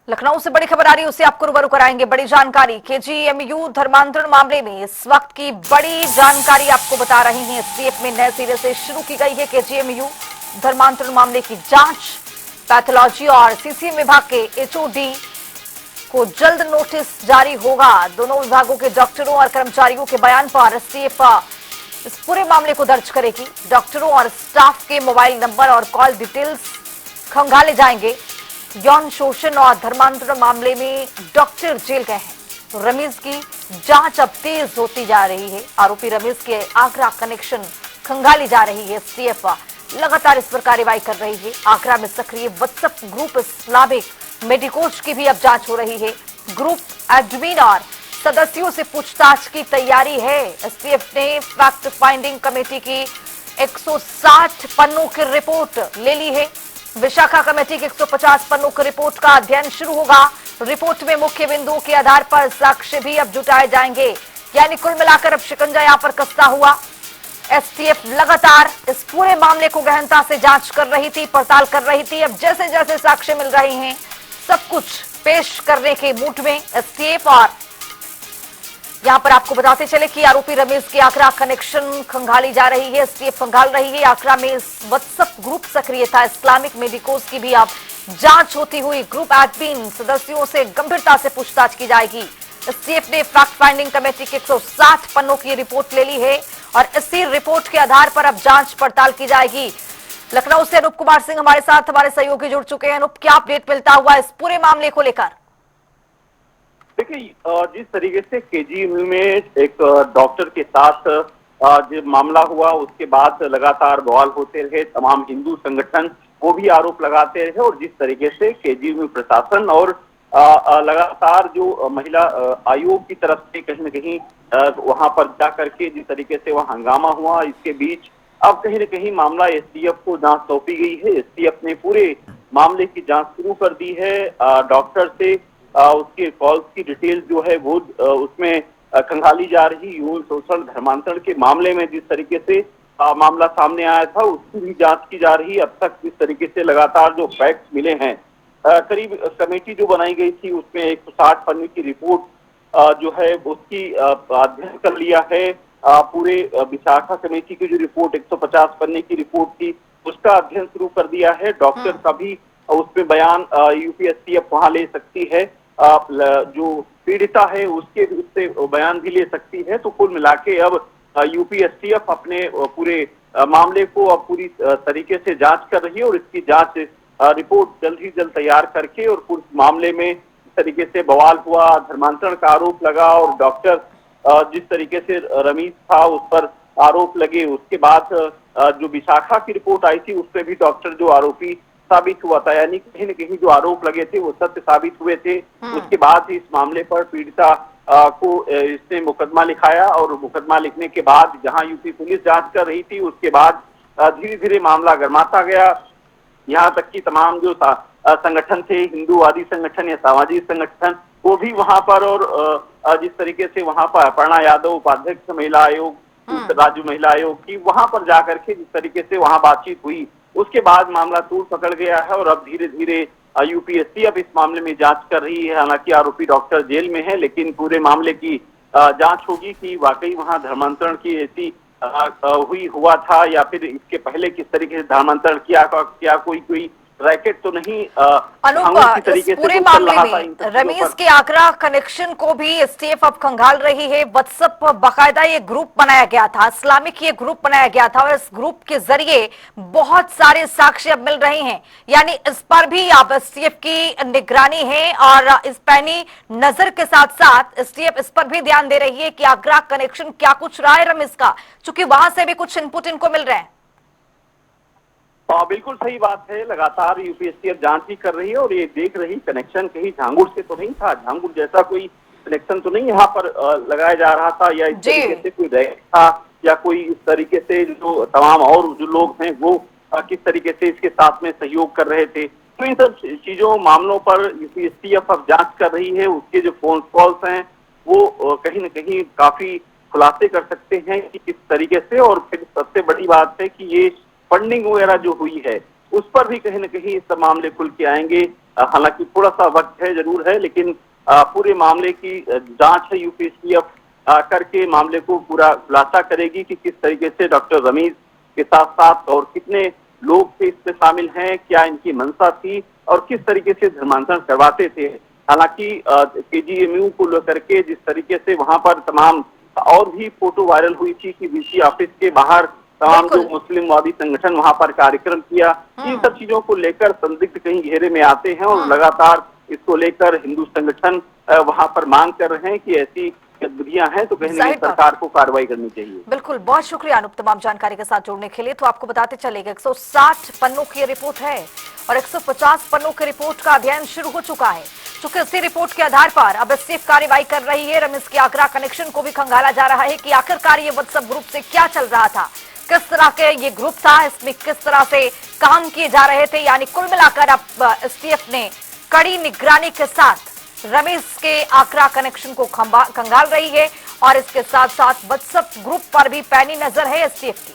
लखनऊ से बड़ी खबर आ रही है, उससे आपको रूबरू कराएंगे। बड़ी जानकारी केजीएमयू धर्मांतरण मामले में इस वक्त की बड़ी जानकारी आपको बता रही हैं। एसटीएफ में नए सिरे से शुरू की गई है केजीएमयू धर्मांतरण मामले की जांच। पैथोलॉजी और सीसीएम विभाग के एचओडी को जल्द नोटिस जारी होगा। दोनों विभागों के डॉक्टरों और कर्मचारियों के बयान पर एसटीएफ इस पूरे मामले को दर्ज करेगी। डॉक्टरों और स्टाफ के मोबाइल नंबर और कॉल डिटेल्स खंगाले जाएंगे। यौन शोषण और धर्मांतरण मामले में डॉक्टर जेल गए हैं, तो रमीज की जांच अब तेज होती जा रही है। आरोपी रमीज के आगरा कनेक्शन खंगाली जा रही है। एसटीएफ लगातार इस पर कार्रवाई कर रही है। आगरा में सक्रिय व्हाट्सएप ग्रुप इस्लामिक मेडिकोज की भी अब जांच हो रही है। ग्रुप एडमिन और सदस्यों से पूछताछ की तैयारी है। एसटीएफ ने फैक्ट फाइंडिंग कमेटी की 160 पन्नों की रिपोर्ट ले ली है। विशाखा कमेटी की 150 पन्नों की रिपोर्ट का अध्ययन शुरू होगा। रिपोर्ट में मुख्य बिंदुओं के आधार पर साक्ष्य भी अब जुटाए जाएंगे। यानी कुल मिलाकर अब शिकंजा यहां पर कसता हुआ। एसटीएफ लगातार इस पूरे मामले को गहनता से जांच कर रही थी, पड़ताल कर रही थी। अब जैसे जैसे साक्ष्य मिल रहे हैं, सब कुछ पेश करने के मूड में एसटीएफ। और यहां पर आपको बताते चले कि आरोपी रमेश के आगरा कनेक्शन खंगाली जा रही है। एसटीएफ खंगाल रही है। आगरा में व्हाट्सएप ग्रुप सक्रिय था। इस्लामिक मेडिकोज की भी अब जांच होती हुई। ग्रुप एडमिन सदस्यों से गंभीरता से पूछताछ की जाएगी। एसटीएफ ने फैक्ट फाइंडिंग कमेटी की 160 पन्नों की रिपोर्ट ले ली है और इसी रिपोर्ट के आधार पर अब जांच पड़ताल की जाएगी। लखनऊ से अनूप कुमार सिंह हमारे साथ, हमारे सहयोगी जुड़ चुके हैं। अनूप, क्या अपडेट मिलता हुआ इस पूरे मामले को लेकर? देखिए, जिस तरीके से केजीएमयू में एक डॉक्टर के साथ जो मामला हुआ, उसके बाद लगातार बवाल होते रहे। तमाम हिंदू संगठन वो भी आरोप लगाते रहे और जिस तरीके से केजीएमयू प्रशासन और लगातार जो महिला आयोग की तरफ से कहीं न कहीं वहां पर जा करके जिस तरीके से वहां हंगामा हुआ, इसके बीच अब कहीं न कहीं मामला एसटीएफ को जांच सौंपी गई है। एसटीएफ ने पूरे मामले की जांच शुरू कर दी है। डॉक्टर से उसके कॉल्स की डिटेल जो है वो उसमें खंगाली जा रही। यौन शोषण धर्मांतरण के मामले में जिस तरीके से मामला सामने आया था, उसकी भी जांच की जा रही है। अब तक जिस तरीके से लगातार जो फैक्ट्स मिले हैं, करीब कमेटी जो बनाई गई थी उसमें 160 पन्ने की रिपोर्ट जो है उसकी अध्ययन कर लिया है। पूरे विशाखा कमेटी की जो रिपोर्ट 150 पन्ने की रिपोर्ट थी, उसका अध्ययन शुरू कर दिया है। डॉक्टर का भी उसमें बयान यूपीएससीएफ वहां ले सकती है। जो पीड़िता है उसके उससे बयान भी ले सकती है। तो कुल मिला के अब यूपीएससीएफ अपने पूरे मामले को अब पूरी तरीके से जांच कर रही है और इसकी जांच रिपोर्ट जल्द ही जल्द तैयार करके और पूरे मामले में जिस तरीके से बवाल हुआ, धर्मांतरण का आरोप लगा और डॉक्टर जिस तरीके से रमीज था उस पर आरोप लगे, उसके बाद जो विशाखा की रिपोर्ट आई थी उसमें भी डॉक्टर जो आरोपी साबित हुआ था, यानी कहीं न कहीं जो आरोप लगे थे वो सत्य साबित हुए थे। उसके बाद इस मामले पर पीड़िता को इसने मुकदमा लिखाया और मुकदमा लिखने के बाद जहां यूपी पुलिस जांच कर रही थी, उसके बाद धीरे धीरे मामला गर्माता गया। यहाँ तक कि तमाम जो संगठन थे, हिंदूवादी संगठन या सामाजिक संगठन, वो भी वहां पर और जिस तरीके से वहां पर अपर्णा यादव उपाध्यक्ष महिला आयोग, राज्य महिला आयोग की, वहां पर जाकर के जिस तरीके से वहां बातचीत हुई, उसके बाद मामला तूल पकड़ गया है और अब धीरे धीरे यूपीएससी अब इस मामले में जांच कर रही है। हालांकि आरोपी डॉक्टर जेल में है, लेकिन पूरे मामले की जांच होगी कि वाकई वहां धर्मांतरण की ऐसी हुआ था या फिर इसके पहले किस तरीके से धर्मांतरण किया कोई रैकेट तो नहीं। अनूप, इस पूरे मामले में रमीज के आगरा कनेक्शन को भी एसटीएफ अब खंगाल रही है। व्हाट्सएप बाकायदा ये ग्रुप बनाया गया था, इस्लामिक ये ग्रुप बनाया गया था और इस ग्रुप के जरिए बहुत सारे साक्ष्य अब मिल रहे हैं। यानी इस पर भी अब एसटीएफ की निगरानी है और इस पैनी नजर के साथ साथ एसटीएफ इस पर भी ध्यान दे रही है कि आगरा कनेक्शन क्या कुछ रहा है रमीज का, चूंकि वहां से भी कुछ इनपुट इनको मिल रहे हैं। बिल्कुल सही बात है। लगातार यूपीएससीएफ जांच ही कर रही है और ये देख रही कनेक्शन कहीं झांगुर से तो नहीं था, झांगुर जैसा कोई कनेक्शन तो नहीं यहाँ पर लगाया जा रहा था या इस तरीके से कोई रैकेट था या कोई इस तरीके से जो तमाम और जो लोग हैं वो किस तरीके से इसके साथ में सहयोग कर रहे थे। तो इन सब चीजों मामलों पर यूपीएससीएफ अब जांच कर रही है। उसके जो फोन कॉल्स हैं वो कहीं न कहीं काफी खुलासे कर सकते हैं कि किस तरीके से, और फिर सबसे बड़ी बात है कि ये फंडिंग वगैरह जो हुई है उस पर भी कहीं न कहीं इस मामले खुल के आएंगे हालांकि थोड़ा सा वक्त है, जरूर है, लेकिन पूरे मामले की जांच है यूपीएससीएफ करके मामले को पूरा खुलासा करेगी कि किस तरीके से डॉक्टर रमीज के साथ साथ और कितने लोग थे इसमें शामिल हैं, क्या इनकी मंशा थी और किस तरीके से धर्मांतरण करवाते थे। हालांकि केजीएमयू को लेकर के जिस तरीके से वहां पर तमाम और भी फोटो वायरल हुई थी कि वीसी ऑफिस के बाहर तमाम जो मुस्लिमवादी संगठन वहां पर कार्यक्रम किया, इन सब चीजों को लेकर संदिग्ध कहीं घेरे में आते हैं और लगातार इसको लेकर हिंदू संगठन वहां पर मांग कर रहे हैं कि ऐसी गतिविधियां हैं तो कहीं ना कहीं सरकार को कार्रवाई करनी चाहिए। बिल्कुल, बहुत शुक्रिया अनूप तमाम जानकारी के साथ जुड़ने के लिए। तो आपको बताते चलेगा 160 पन्नों की रिपोर्ट है और 150 पन्नों की रिपोर्ट का अध्ययन शुरू हो चुका है। चूंकि इसी रिपोर्ट के आधार पर अब एसटीएफ कार्रवाई कर रही है। रमीज के आगरा कनेक्शन को भी खंगाला जा रहा है कि आखिरकार ये व्हाट्सएप ग्रुप से क्या चल रहा था, किस तरह के ये ग्रुप था, इसमें किस तरह से काम किए जा रहे थे। यानी कुल मिलाकर अब एसटीएफ ने कड़ी निगरानी के साथ रमीज के आगरा कनेक्शन को खंगाल रही है और इसके साथ साथ व्हाट्सएप ग्रुप पर भी पैनी नजर है एसटीएफ की।